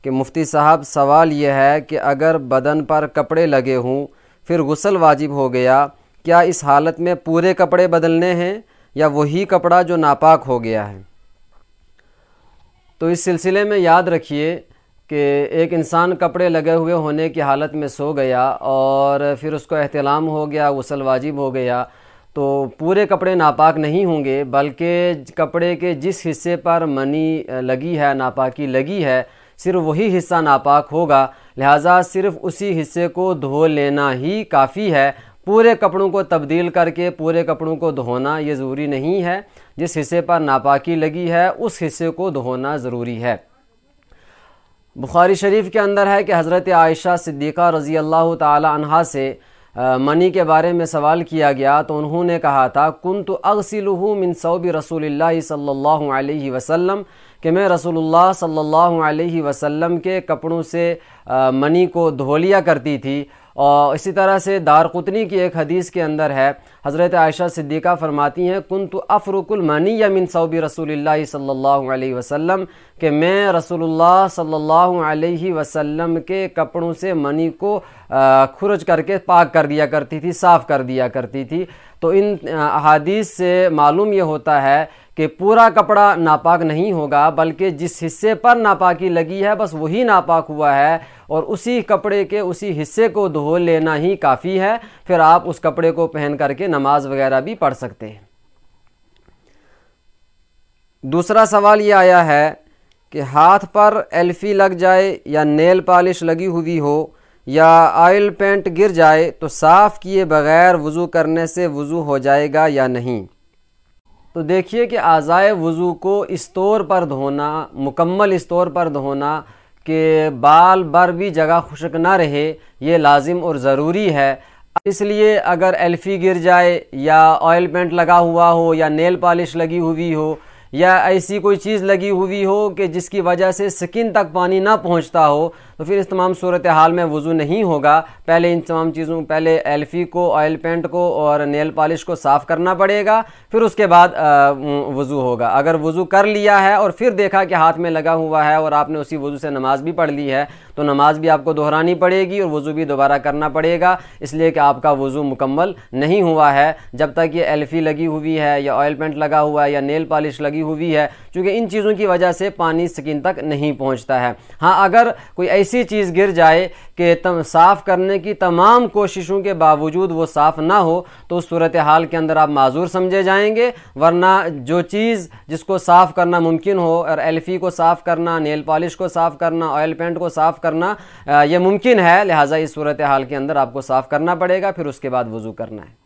کہ مفتی صاحب سوال یہ ہے کہ اگر بدن پر کپڑے لگے ہوں پھر غسل واجب ہو گیا، کیا اس حالت میں پورے کپڑے بدلنے ہیں یا وہی کپڑا جو ناپاک ہو گیا ہے؟ تو اس سلسلے میں یاد رکھیے کہ ایک انسان کپڑے لگے ہوئے ہونے کی حالت میں سو گیا اور پھر اس کو احتلام ہو گیا، غسل واجب ہو گیا، تو پورے کپڑے ناپاک نہیں ہوں گے، بلکہ کپڑے کے جس حصے پر منی لگی ہے، ناپاکی لگی ہے، صرف وہی حصہ ناپاک ہوگا، لہٰذا صرف اسی حصے کو دھو لینا ہی کافی ہے۔ پورے کپڑوں کو تبدیل کر کے پورے کپڑوں کو دھونا یہ ضروری نہیں ہے، جس حصے پر ناپاکی لگی ہے اس حصے کو دھونا ضروری ہے۔ بخاری شریف کے اندر ہے کہ حضرت عائشہ صدیقہ رضی اللہ تعالی عنہا سے منی کے بارے میں سوال کیا گیا تو انہوں نے کہا تھا کنت اغسلہ من ثوب رسول اللہ صلی اللہ علیہ وسلم، کہ میں رسول اللہ صلی اللہ علیہ وسلم کے کپڑوں سے منی کو دھو لیا کرتی تھی۔ اور اسی طرح سے دارقطنی کی ایک حدیث کے اندر ہے، حضرت عائشہ صدیقہ فرماتی ہیں کنت افرک المنی من ثوب رسول اللہ صلی اللہ علیہ وسلم، کہ میں رسول اللہ صلی اللہ علیہ وسلم کے کپڑوں سے منی کو خرج کر کے پاک کر دیا کرتی تھی، صاف کر دیا کرتی تھی۔ تو ان احادیث سے معلوم یہ ہوتا ہے کہ پورا کپڑا ناپاک نہیں ہوگا، بلکہ جس حصے پر ناپاکی لگی ہے بس وہی ناپاک ہوا ہے، اور اسی کپڑے کے اسی حصے کو دھو لینا ہی کافی ہے، پھر آپ اس کپڑے کو پہن کر کے نماز وغیرہ بھی پڑھ سکتے ہیں۔ دوسرا سوال یہ آیا ہے کہ ہاتھ پر ایلفی لگ جائے یا نیل پالش لگی ہوئی ہو یا آئل پینٹ گر جائے تو صاف کیے بغیر وضو کرنے سے وضو ہو جائے گا یا نہیں؟ تو دیکھیے کہ اعضائے وضو کو اس طور پر دھونا، مکمل اس طور پر دھونا کہ بال بر بھی جگہ خشک نہ رہے، یہ لازم اور ضروری ہے۔ اس لیے اگر ایلفی گر جائے یا آئل پینٹ لگا ہوا ہو یا نیل پالش لگی ہوئی ہو یا ایسی کوئی چیز لگی ہوئی ہو کہ جس کی وجہ سے سکن تک پانی نہ پہنچتا ہو، تو پھر اس تمام صورتحال میں وضو نہیں ہوگا۔ پہلے ان تمام چیزوں، پہلے ایلفی کو، آئل پینٹ کو اور نیل پالش کو صاف کرنا پڑے گا، پھر اس کے بعد وضو ہوگا۔ اگر وضو کر لیا ہے اور پھر دیکھا کہ ہاتھ میں لگا ہوا ہے اور آپ نے اسی وضو سے نماز بھی پڑھ لی ہے تو نماز بھی آپ کو دہرانی پڑے گی اور وضو بھی دوبارہ کرنا پڑے گا، اس لیے کہ آپ کا وضو مکمل نہیں ہوا ہے جب تک یہ ایلفی لگی ہوئی ہے یا آئل پینٹ لگا ہوا ہے یا نیل پالش لگی ہوئی ہے، چونکہ ان چیزوں کی وجہ سے پانی سکن تک نہیں پہنچتا ہے۔ ہاں اگر کوئی ایسی چیز گر جائے کہ صاف کرنے کی تمام کوششوں کے باوجود وہ صاف نہ ہو تو اس صورتحال کے اندر آپ معذور سمجھے جائیں گے، ورنہ جو چیز جس کو صاف کرنا ممکن ہو، اور ایلفی کو صاف کرنا، نیل پالش کو صاف کرنا، آئل پینٹ کو صاف کرنا یہ ممکن ہے، لہٰذا اس صورتحال کے اندر آپ کو صاف کرنا پڑے گا، پھر اس کے بعد وضو کرنا ہے۔